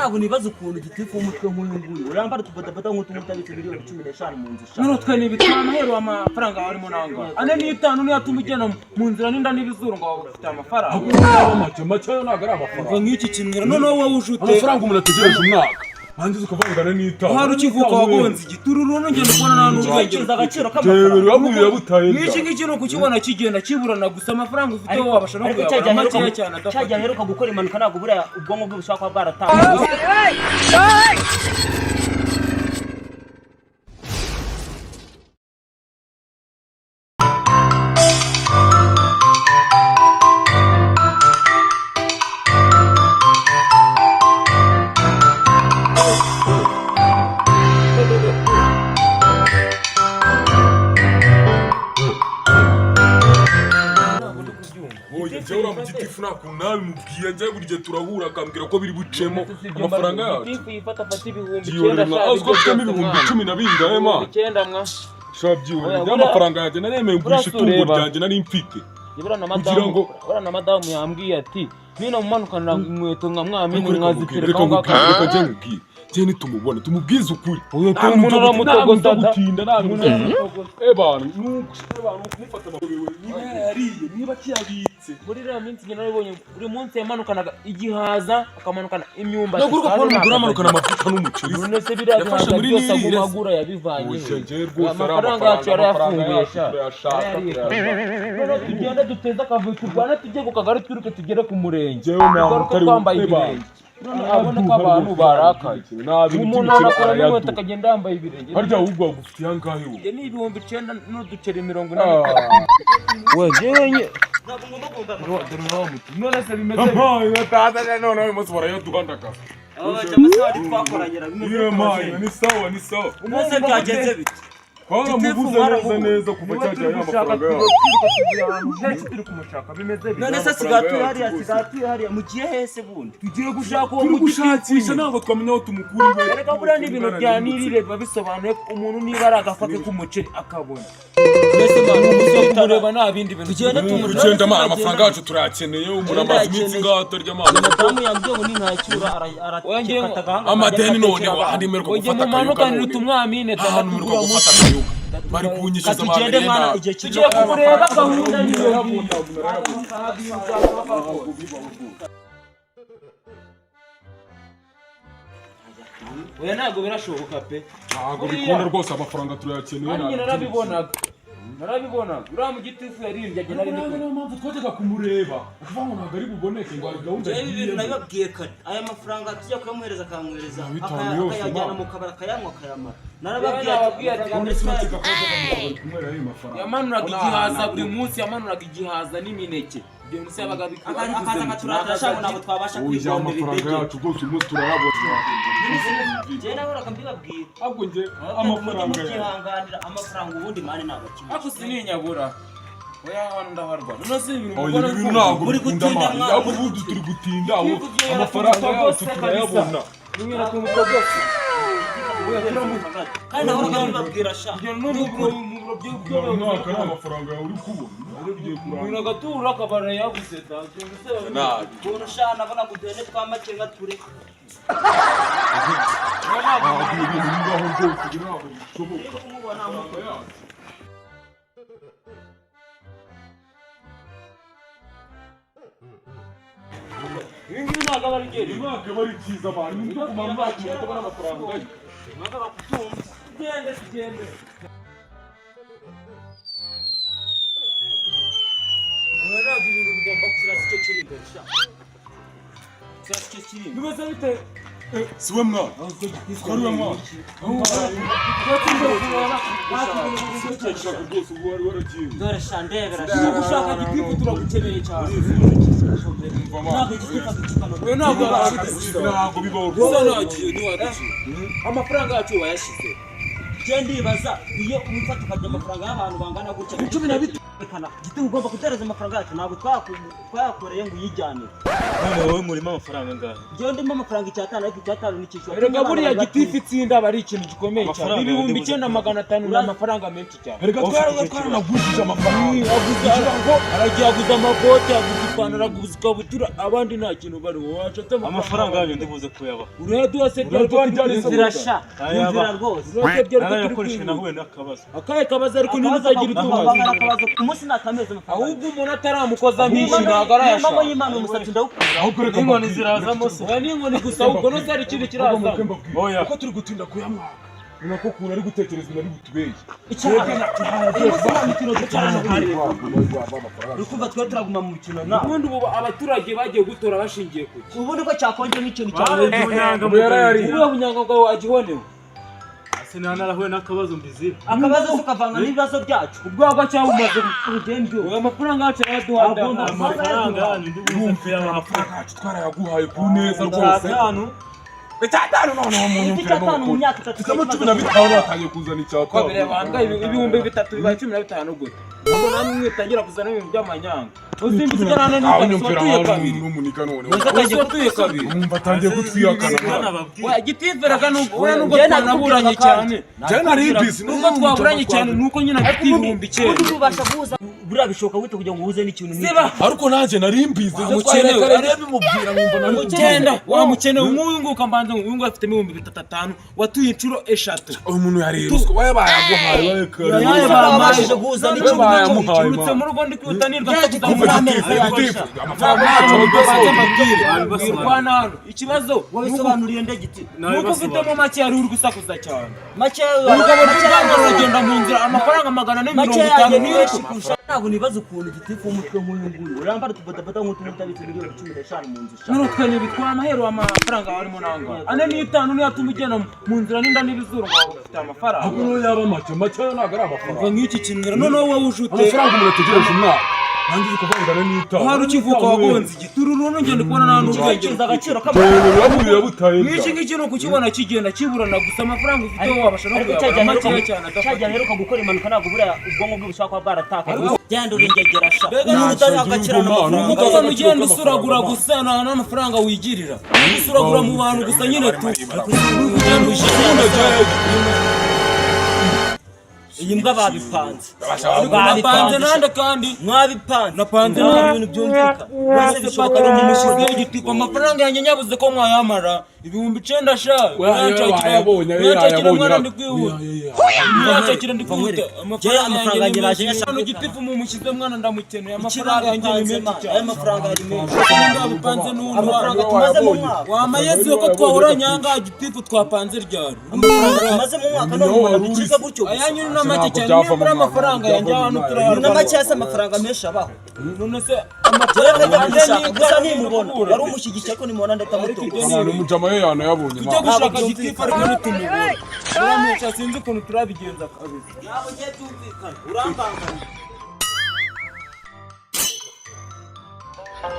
ntabwo nibaza ukuntu gitifu umutwe nk'uyu nguyu urambara tubadabada nk'utumutabice miliyoni 15 mu nzu none twe nibitana hero amafaranga harimo nanga ane ni 5 niyo atuma ugena mu nzira n'inda n'ibizuru ngo ufite amafaranga make yo nagara amafaranga nk'iki kintu none wowe wujute amafaranga umuntu ategereje umwaka hanze ukavangana n'itanu hari ukivuka wagonze igitururu n'ingendo kubona nta n'ubwenge agaciro k'amafaranga n'iki no kukibona kigenda kiburana gusa amafaranga ufite wowe wabasha no kuyabona make cyane cyajya heruka gukora impanuka ntabwo buriya ubwonko bwe bushaka kuba bwaratangiye Jya mu gitifu nakuntu mubwiye njye buri gihe turahura akambwira ko biri bucemo amafaranga yacu aziko afitemo ibihumbi 10 na bingahe ma shabyiwe amafaranga yanjye naremeye ngurisha itungo ryanjye nari mfite kugira na madamu yambwiye ati nino mumanukana inkweto nka mwamini mwazitereka ngo reka njye nkubwiye je nitumubona tumubwize ukuri umuntu aramutogoza gutinda namuntu ebana kumufata amabewe niba yariye niba kiyabitse muri rya minsi ngena nabonye buri munsi yamanukanaga igihaza akamanukana imyumba nagurwa kubona umugura amanukana amavuta n'umuceri none se biraza byose agumagura yabivanye amafaranga yacu yarayafunguye tugenda duteza akavuyo turwana tujye ku kagari twiruke tugere ku murenge twambaye ibirenge abona ko abantu barakaye umuntu anakora n'inkweto akagenda yambaye ibirenge harya ahubwo agufitiye angahe wowe ni 900 n'uduceri 80 wewe none se bimeze none uyu munsi barayaduhandaka ni sawa umunsi byagenze bite twaramubuze neza kuva cyajya y'amafaranga none se sigatuye hariya mugiye hese bundi tugiye gushaka uwo gushakisha ntabwo twamenya aho tumukura iwe reka buriya n'ibintu bya nirire biba bisobanuye ko umuntu niba ari agafate k'umuceri akabona mbese mwana umuze kumureba nta bindi bintu tugenda tumurugenda amara amafaranga yacu turayakeneye umuntu amaze iminsi ngaho atarya amazi madamu yambwiye ngo nintacyura arakata amadeni none wandemerwa gufata akayoga mumanukanira utumwamine ahantu murwa gufata akayoga bari kunyishyuza amahera tugiye kumureba gahunda niyo oya ntabwo birashoboka pe ntabwo bikunda rwose amafaranga turayakeneye narabibonaga uriya mu gitifu yaririmbye agenda ari niyo mpamvu twajyaga kumureba ukuvuga ngo ntabwo ari buboneke ngo hari gahunda y'ibintu nabibabwiye kare aya mafaranga tujya kuyamuhereza akamwohereza akayajyana mu kabari akayanywa akayamara narababwiye ati yamanuraga igihaza buri munsi yamanuraga igihaza n'imineke ibyo munsi yabaga akaza akaturashaka ntabwo twabasha kwigondera amafaranga yacu rwose umunsi turayabona njye nahoraga mbibabwira ahubwo njye amafaranga mukihanganira amafaranga ubundi mani ntabakimwe ako sininyabura oya hano ndaharwa none se ibintu mubona ntabwo muri gutinda ahubwo ubundi turi gutinda amafaranga yacu turayabona nimwe tumuko bwose kandi nahoraga mbibabwira sha umwaka n'amafaranga yawe uri kubona umuntu agatura akabara yabuze ukuntu sha nabona ngo duhene twa makenga ture Ingi ntabwo aba ari geri umwaka aba ari cyiza abantu nibyo kumara umwaka utabona amafaranga ye umwaka bakutumva tugende uraraga ibintu bigomba kurasa icyo kiri imbere sha kurasa icyo kiri imbere bimeze bite siwe mwana twari we mwana dore sha ndebera sha gushaka gitifu turagukeneye cyane ntabwo igitifu agicikana ntabwo bibaho amafaranga yacu wayashyize je ndibaza iyo umufata ukajya amafaranga y'abantu bangana gutya 12 gitifu ugomba kutereza amafaranga yacu ntabwo twayakoreye ngo uyijyane none wowe murimo amafaranga ngahe njyewe ndimo amafaranga 5 ariko 5 n'ikishyura rega buriya gitifu itsinda aba ari ikintu gikomeye cyane ibihumbi 9,500 ni amafaranga menshi cyane rega twaranagurishije amafaranga aguze ngo aragiye aguze amabote aguze ipantaro ukabutura abandi nta kintu bari wacu amafaranga yanyu ndibuze kuyaba uredu wase zirasha inzira rwose narayakoresha nahuye n'akabazo akaye kabazo ariko ntimuzagira utubazo akabazo ku munsi nakameze amafaranga ahubwo umuntu ataramukoza mishi ntago arayasha mama y'Imana umusatsi ndawukura ahubwo reka inkoni zirazamo se n'inkoni gusa ubwo no zari ikintu kirazamo oya ko turi gutinda kuyamwaka nako kuntu ari gutekereza ari butubeye ukumva twe turaguma mu mikino na ubundi ubu abaturage bagiye gutora bashingiye ku ubundi ko cyakonje nk'ikintu cyawe bunyanga bwawe wagihonewe sinanarahuye n'akabazo mbizira akabazo tukavanga n'ibibazo byacu ubwagwa cyangwa umaze urugendo amafaranga yacu araduhanda amafaranga yanyu ndibuze amafaranga yacu twarayaguhaye ku neza rwose Bitanu noneho mu myaka 3 Kama 15 batangiye kuzana icyaka. Kabire banga ibihumbi 3 bibaye 15 gute. Ngo namwe mwitangira kuzana ibintu by'amanyanga. Usimbize kana n'utuye kabiri. N'umunika none. Utuye kabiri. Umva atangiye kutwiyakana. Wa gitiveraga n'ubwo twanaburanye cyane. Je nari busy n'ubwo twaburanye cyane nuko nyine afite ibihumbi 9. Ubasha kuza buriya bishoka gute kugira ngo uhuze n'ikintu n'iki. Ariko nanjye nari busy. Mukene rero bimubwira ngumva nari mukenda. Wa mukene umwunguka mbanze ngo afite ibihumbi 3 watuye inshuro 3. Uyu muntu yari ruswa waye bayaguhaye bareka. Yaye bamashije kuza n'ikintu cyurutse mu rugo ndi kwitanirwa ikibazo wabisobanuriye ndegiti nuko ufitemo make yari uri gusakuza cyane make uragenda mu nzira amafaranga 450 n'irusha ntabwo nibaza ukuntu gitifu umutwe nk'uyu nguyu urambara tubadabada nk'utumutabize miliyoni 15 mu nzu n'urutwe nibitwara amahero amafaranga arimo nanga ane ni 5 ni yatuma ugenda mu nzira n'inda n'ibizuru ngo ufite amafaranga ahubwo yaba make yo ntabwo ari amafaranga nk'iki kintu noneho wowe ujute amafaranga murategereje umwaka nangize kuvangana n'itanu hari ukivuka wagonze igitururu n'ungende kubona nta n'ubwenge agaciro k'amafaranga butaye n'iki no kukibona kigenda kiburana gusa amafaranga ufite wabasha no kuyabona make cyane cyajya rero ukagukora impanuka ntabwo buriya ubwonko bwe bushaka kuba bwaratakaye genda urengegera sha n'umuntu utazagakira n'amafaranga ukazana ugenda usuragura gusa nta n'amafaranga wigirira usuragura mu bantu gusa nyine tu ugenda ushyira iyi mbwa babipanze babipanze nande kandi mwabipanze napanze ibintu byumvika wese bishoboka no mu mushize y'igitipo amafaranga yanjye nyabuze ko mwayamara ibihumbi 9 sha yabonye ndi kwihuta yacakira ndi kwihuta amafaranga yanjye naje yashano igitipo mu mushize mwana ndamukeneye amafaranga yanjye ni menshi cyane amafaranga ari menshi ndabipanze n'undi amafaranga tumaze mu mwaka wamayezi ko twahora nyanga igitipo twapanze ryari amafaranga tumaze mu mwaka no mu bicika gutyo ayanyu n'amake cyane muri amafaranga yanjye hano turayarwa n'amake yase amafaranga menshi abaho none se amafaranga yanjye gusa nimubona yari umushyigikiye ko nimubona ndatamuto umujama ye yana yabonye tujye gushaka igitipo ariko nitumubona uramwica sinzi ukuntu turabigenza kabisa ntabwo ugiye byumvikana urambangana